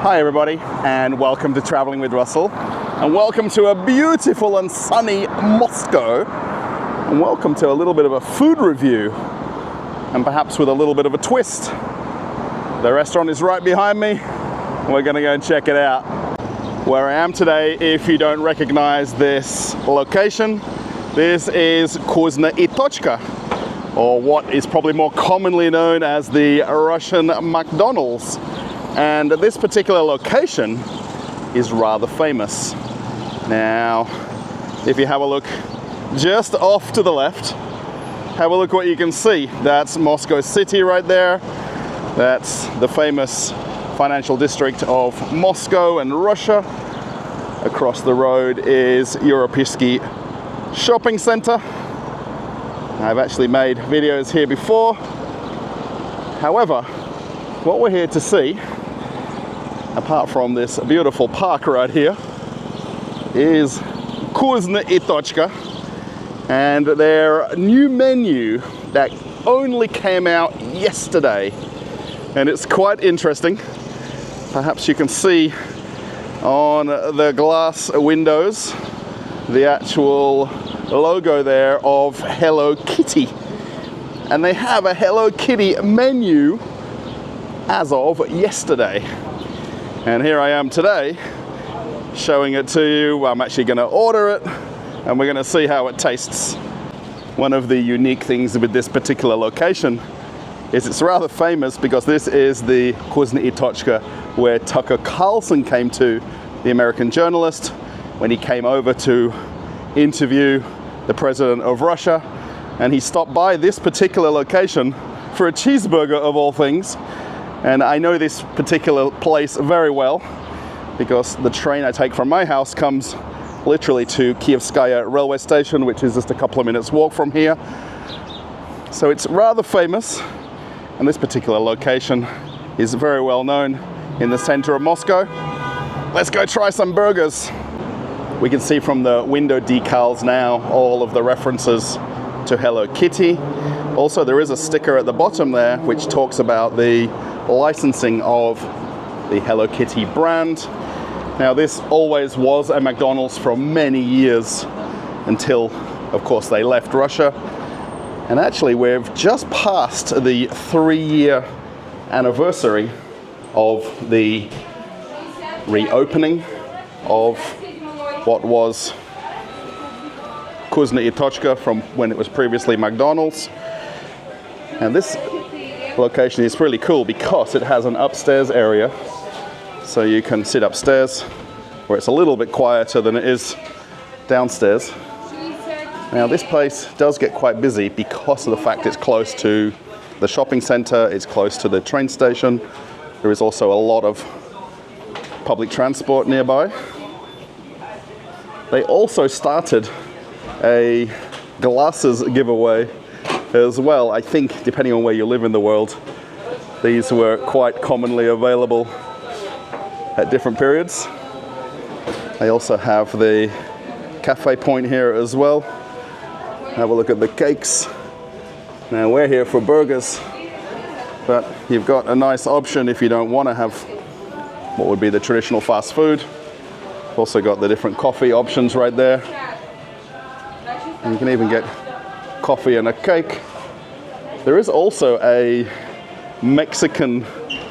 Hi everybody, and welcome to Traveling with Russell, and welcome to a beautiful and sunny Moscow, and welcome to a little bit of a food review, and perhaps with a little bit of a twist. The restaurant is right behind me, and we're gonna go and check it out. Where I am today, if you don't recognize this location, this is Vkusna и точка, or what is probably more commonly known as the Russian McDonald's. And this particular location is rather famous. Now, if you have a look just off to the left, have a look what you can see. That's Moscow City right there. That's the famous financial district of Moscow and Russia. Across the road is Europejski shopping center. I've actually made videos here before. However, what we're here to see, apart from this beautiful park right here, is Vkusna и точка, and their new menu that only came out yesterday, and it's quite interesting. Perhaps you can see on the glass windows the actual logo there of Hello Kitty, and they have a Hello Kitty menu as of yesterday. And here I am today showing it to you. I'm actually going to order it and we're going to see how it tastes. One of the unique things with this particular location is it's rather famous because this is the Vkusna и точка where Tucker Carlson came to, the American journalist, when he came over to interview the president of Russia, and he stopped by this particular location for a cheeseburger of all things. And I know this particular place very well because the train I take from my house comes literally to Kievskaya railway station, which is just a couple of minutes walk from here. So it's rather famous, and this particular location is very well known in the center of Moscow. Let's go try some burgers. We can see from the window decals now all of the references to Hello Kitty. Also, there is a sticker at the bottom there which talks about the licensing of the Hello Kitty brand. Now, this always was a McDonald's for many years until, of course, they left Russia. And actually, we've just passed the 3-year anniversary of the reopening of what was Vkusna и точка from when it was previously McDonald's. And this location is really cool because it has an upstairs area, so you can sit upstairs where it's a little bit quieter than it is downstairs. Now, this place does get quite busy because of the fact it's close to the shopping center, it's close to the train station. There is also a lot of public transport nearby. They also started a glasses giveaway as well. I think, depending on where you live in the world, these were quite commonly available at different periods. They also have the cafe point here as well. Have a look at the cakes. Now, we're here for burgers, but you've got a nice option if you don't want to have what would be the traditional fast food. Also got the different coffee options right there. And you can even get coffee and a cake. There is also a Mexican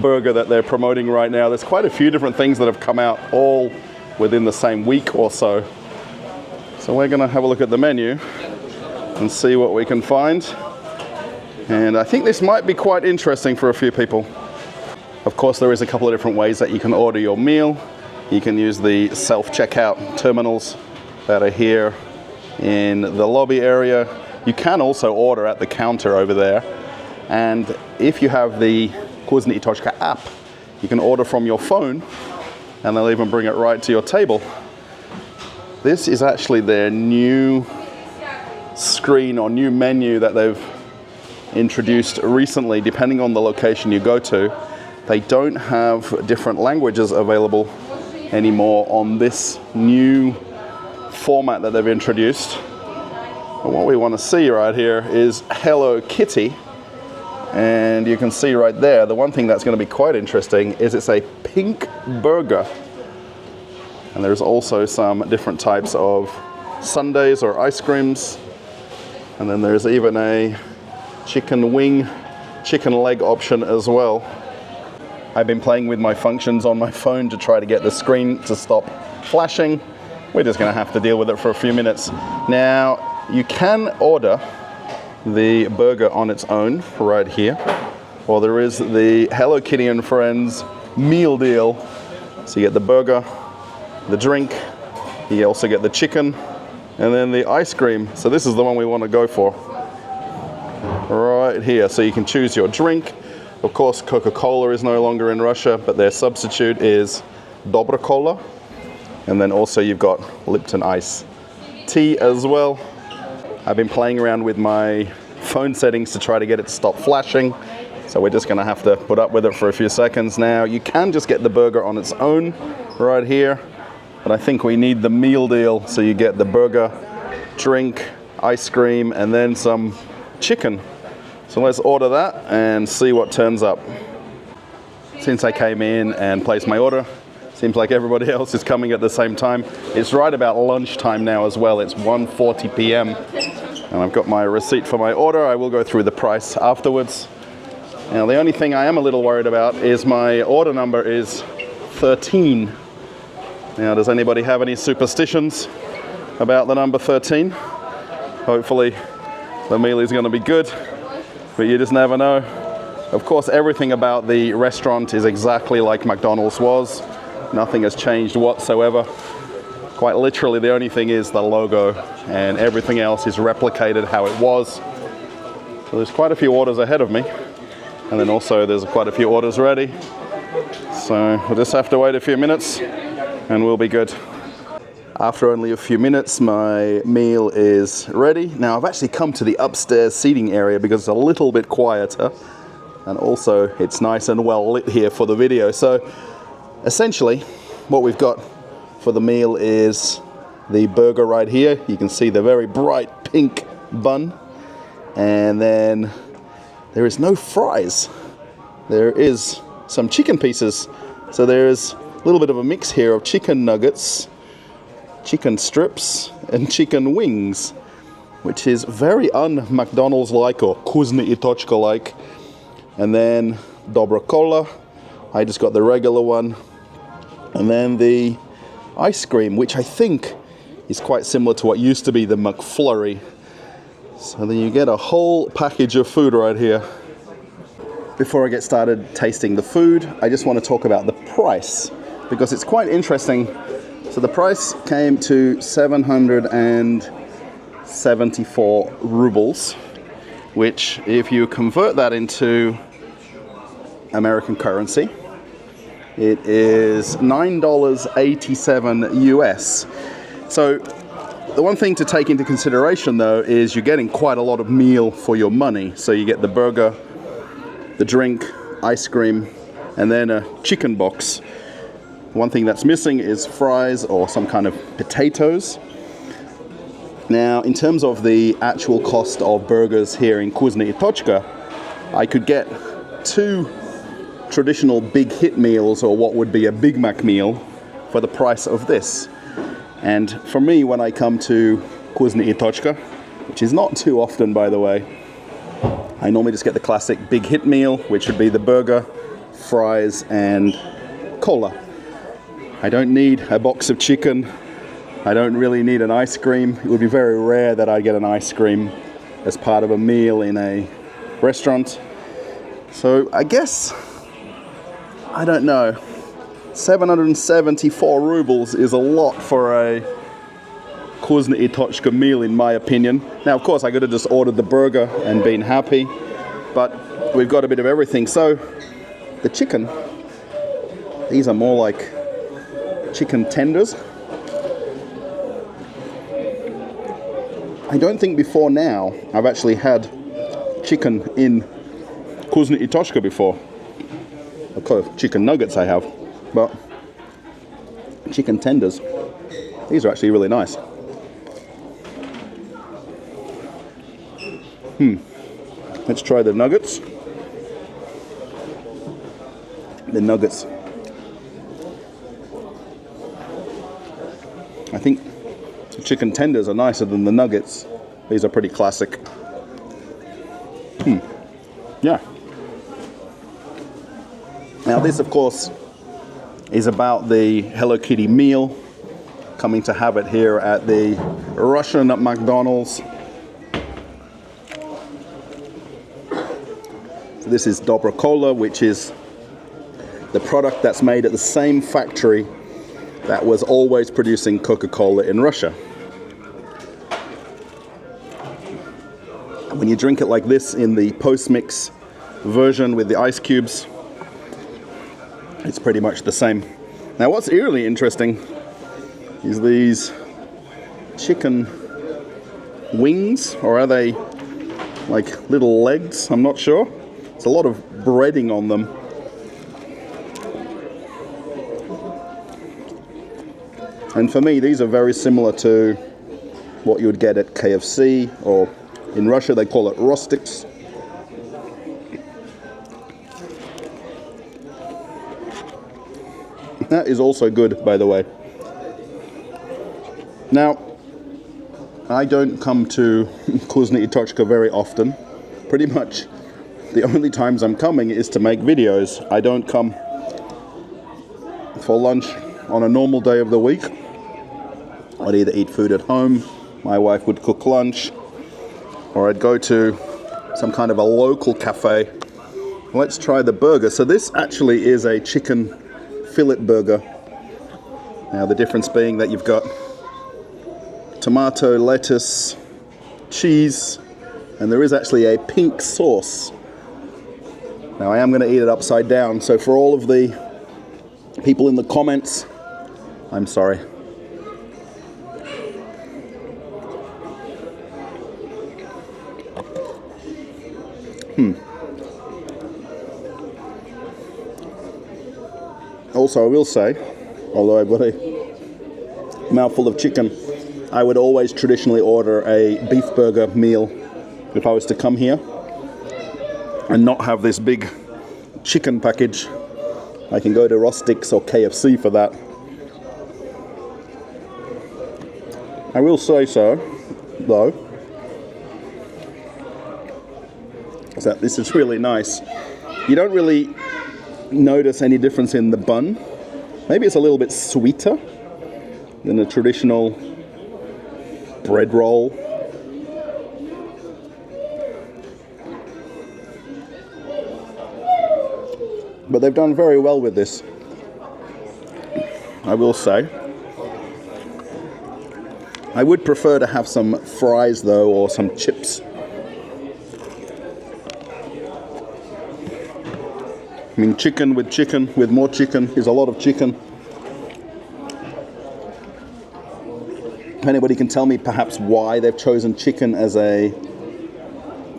burger that they're promoting right now. There's quite a few different things that have come out all within the same week or so. So we're gonna have a look at the menu and see what we can find. And I think this might be quite interesting for a few people. Of course, there is a couple of different ways that you can order your meal. You can use the self-checkout terminals that are here in the lobby area. You can also order at the counter over there. And if you have the Vkusna и точка app, you can order from your phone and they'll even bring it right to your table. This is actually their new screen or new menu that they've introduced recently, depending on the location you go to. They don't have different languages available anymore on this new format that they've introduced. And what we want to see right here is Hello Kitty, And you can see right there, the one thing that's going to be quite interesting is it's a pink burger. And there's also some different types of sundaes or ice creams. And then there's even a chicken wing, chicken leg option as well. I've been playing with my functions on my phone to try to get the screen to stop flashing. We're just going to have to deal with it for a few minutes. Now, you can order the burger on its own right here, or there is the Hello Kitty and Friends meal deal. So you get the burger, the drink, you also get the chicken, and then the ice cream. So this is the one we want to go for right here. So you can choose your drink. Of course, Coca-Cola is no longer in Russia, but their substitute is Dobrocola. And then also you've got Lipton Ice tea as well. I've been playing around with my phone settings to try to get it to stop flashing. So we're just gonna have to put up with it for a few seconds now. You can just get the burger on its own right here, but I think we need the meal deal. So you get the burger, drink, ice cream, and then some chicken. So let's order that and see what turns up. Since I came in and placed my order, seems like everybody else is coming at the same time. It's right about lunchtime now as well. It's 1:40 p.m. and I've got my receipt for my order. I will go through the price afterwards. Now the only thing I am a little worried about is my order number is 13. Now does anybody have any superstitions about the number 13? Hopefully the meal is going to be good, but you just never know. Of course, everything about the restaurant is exactly like McDonald's was. Nothing has changed whatsoever. Quite literally, the only thing is the logo, and everything else is replicated how it was. So there's quite a few orders ahead of me, and then also there's quite a few orders ready. So we'll just have to wait a few minutes and we'll be good. After only a few minutes, my meal is ready. Now I've actually come to the upstairs seating area because it's a little bit quieter, and also it's nice and well lit here for the video. So essentially, what we've got for the meal is the burger right here. You can see the very bright pink bun. And then there is no fries. There is some chicken pieces. So there's a little bit of a mix here of chicken nuggets, chicken strips, and chicken wings, which is very un-McDonald's-like or Vkusna и Tochka-like. And then Dobrocola. I just got the regular one. And then the ice cream, which I think is quite similar to what used to be the McFlurry. So then you get a whole package of food right here. Before I get started tasting the food, I just want to talk about the price, because it's quite interesting. So the price came to 774 rubles, which if you convert that into American currency, it is $9.87 US. So the one thing to take into consideration though is you're getting quite a lot of meal for your money. So you get the burger, the drink, ice cream, and then a chicken box. One thing that's missing is fries or some kind of potatoes. Now, in terms of the actual cost of burgers here in Vkusna и точка, I could get 2 traditional big hit meals, or what would be a Big Mac meal, for the price of this. And for me, when I come to Vkusna и точка, which is not too often by the way, I normally just get the classic big hit meal, which would be the burger, fries, and cola. I don't need a box of chicken. I don't really need an ice cream. It would be very rare that I'd get an ice cream as part of a meal in a restaurant. So I guess, I don't know, 774 rubles is a lot for a Vkusna и точка meal in my opinion. Now of course I could have just ordered the burger and been happy, but we've got a bit of everything. So the chicken, these are more like chicken tenders. I don't think before now I've actually had chicken in Vkusna и точка before. Of course, chicken nuggets I have, but chicken tenders, these are actually really nice. Let's try the nuggets. the nuggets. I think the chicken tenders are nicer than the nuggets. These are pretty classic. Yeah. Now this, of course, is about the Hello Kitty meal. Coming to have it here at the Russian McDonald's. So this is Dorogomilovskaya, which is the product that's made at the same factory that was always producing Coca-Cola in Russia. When you drink it like this in the post-mix version with the ice cubes, it's pretty much the same. Now what's really interesting is these chicken wings, or are they like little legs? I'm not sure. It's a lot of breading on them. And for me, these are very similar to what you would get at KFC, or in Russia they call it rostiks. That is also good, by the way. Now, I don't come to Vkusna Tochka very often. Pretty much the only times I'm coming is to make videos. I don't come for lunch on a normal day of the week. I'd either eat food at home, my wife would cook lunch, or I'd go to some kind of a local cafe. Let's try the burger. So this actually is a chicken fillet burger. Now the difference being that you've got tomato, lettuce, cheese, and there is actually a pink sauce. Now I am going to eat it upside down, so for all of the people in the comments, I'm sorry. Also, I will say, although I've got a mouthful of chicken, I would always traditionally order a beef burger meal if I was to come here and not have this big chicken package. I can go to Rostiks or KFC for that. I will say so, though, that this is really nice. You don't really notice any difference in the bun. Maybe it's a little bit sweeter than a traditional bread roll. But they've done very well with this, I will say. I would prefer to have some fries though, or some chips. I mean, chicken with more chicken is a lot of chicken. If anybody can tell me perhaps why they've chosen chicken as a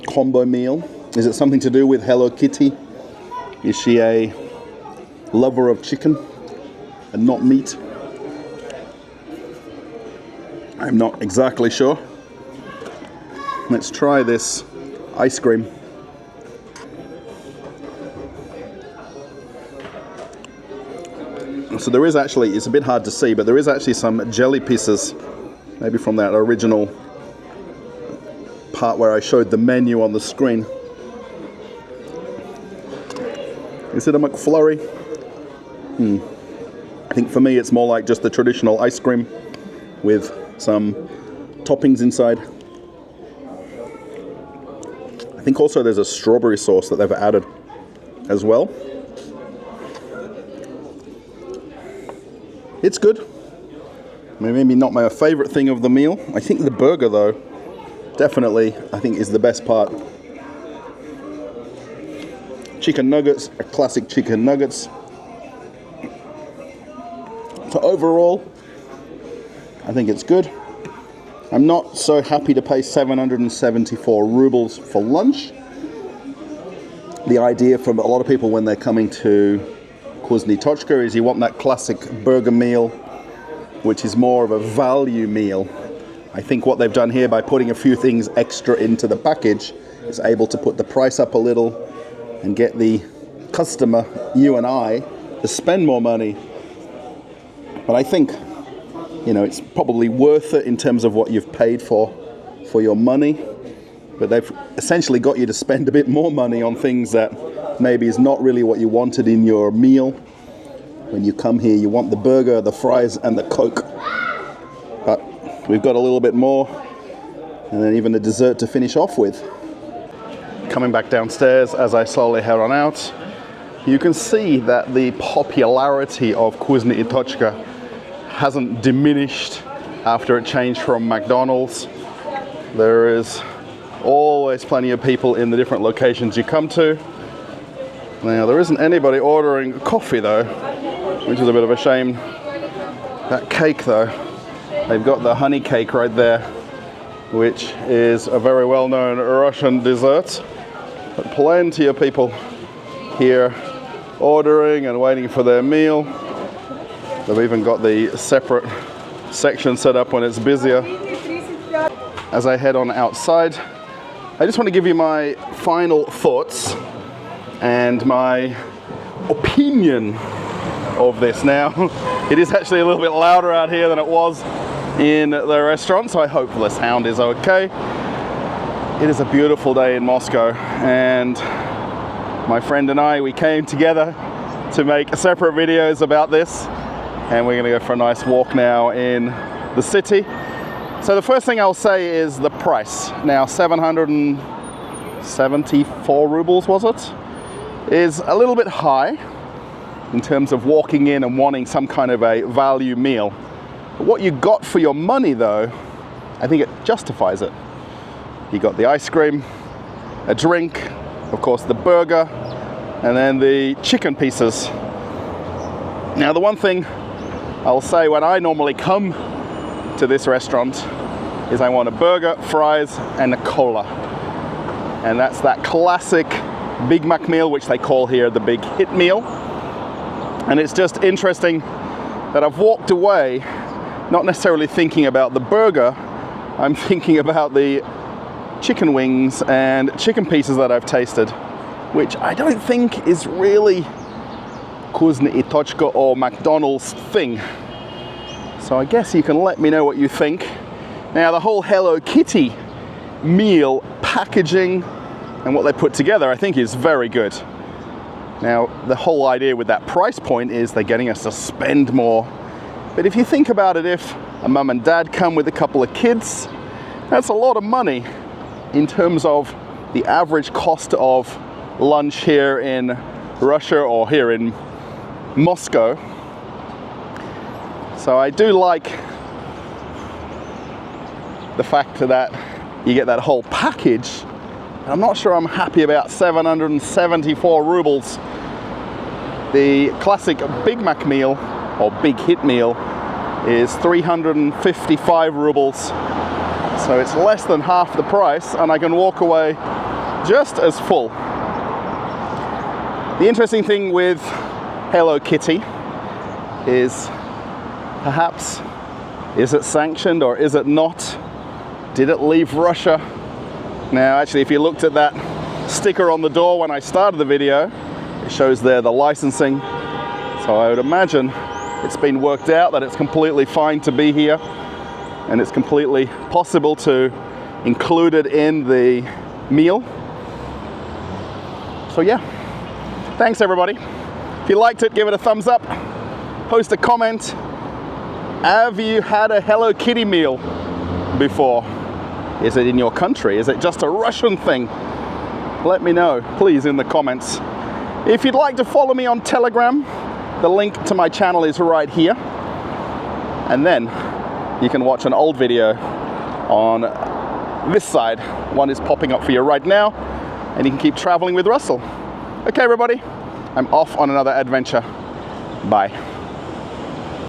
combo meal. Is it something to do with Hello Kitty? Is she a lover of chicken and not meat? I'm not exactly sure. Let's try this ice cream. So there is actually, it's a bit hard to see, but there is actually some jelly pieces, maybe from that original part where I showed the menu on the screen. Is it a McFlurry? I think for me it's more like just the traditional ice cream with some toppings inside. I think also there's a strawberry sauce that they've added as well. It's good. Maybe not my favorite thing of the meal. I think the burger though, definitely I think is the best part. Chicken nuggets, a classic chicken nuggets. So overall, I think it's good. I'm not so happy to pay 774 rubles for lunch. The idea from a lot of people when they're coming to Vkusna Tochka is you want that classic burger meal, which is more of a value meal. I think what they've done here by putting a few things extra into the package is able to put the price up a little and get the customer, you and I, to spend more money. But I think, you know, it's probably worth it in terms of what you've paid for your money. But they've essentially got you to spend a bit more money on things that maybe is not really what you wanted in your meal. When you come here, you want the burger, the fries, and the Coke. But we've got a little bit more, and then even a dessert to finish off with. Coming back downstairs as I slowly head on out, you can see that the popularity of Vkusna и Tochka hasn't diminished after it changed from McDonald's. There is always plenty of people in the different locations you come to. Now, there isn't anybody ordering coffee though, which is a bit of a shame. That cake though, they've got the honey cake right there, which is a very well-known Russian dessert. But plenty of people here ordering and waiting for their meal. They've even got the separate section set up when it's busier. As I head on outside, I just want to give you my final thoughts and my opinion of this. Now, it is actually a little bit louder out here than it was in the restaurant, so I hope the sound is okay. It is a beautiful day in Moscow, and my friend and I, we came together to make separate videos about this, and we're going to go for a nice walk now in the city. So the first thing I'll say is the price. Now, 774 rubles, was it? Is a little bit high in terms of walking in and wanting some kind of a value meal. But what you got for your money though, I think it justifies it. You got the ice cream, a drink, of course the burger, and then the chicken pieces. Now the one thing I'll say when I normally come to this restaurant is I want a burger, fries, and a cola. And that's that classic Big Mac meal, which they call here the big hit meal. And it's just interesting that I've walked away not necessarily thinking about the burger, I'm thinking about the chicken wings and chicken pieces that I've tasted, which I don't think is really Vkusna и Точка or McDonald's thing. So I guess you can let me know what you think. Now, the whole Hello Kitty meal packaging and what they put together, I think is very good. Now, the whole idea with that price point is they're getting us to spend more. But if you think about it, if a mum and dad come with a couple of kids, that's a lot of money in terms of the average cost of lunch here in Russia or here in Moscow. So I do like the fact that you get that whole package. I'm not sure I'm happy about 774 rubles. The classic Big Mac meal or big hit meal is 355 rubles. So it's less than half the price, and I can walk away just as full. The interesting thing with Hello Kitty is perhaps, is it sanctioned or is it not? Did it leave Russia? Now, actually, if you looked at that sticker on the door when I started the video, it shows there the licensing. So I would imagine it's been worked out that it's completely fine to be here, and it's completely possible to include it in the meal. So yeah, thanks everybody. If you liked it, give it a thumbs up, post a comment. Have you had a Hello Kitty meal before? Is it in your country? Is it just a Russian thing? Let me know, please, in the comments. If you'd like to follow me on Telegram, the link to my channel is right here. And then you can watch an old video on this side. One is popping up for you right now, and you can keep traveling with Russell. Okay, everybody, I'm off on another adventure. Bye.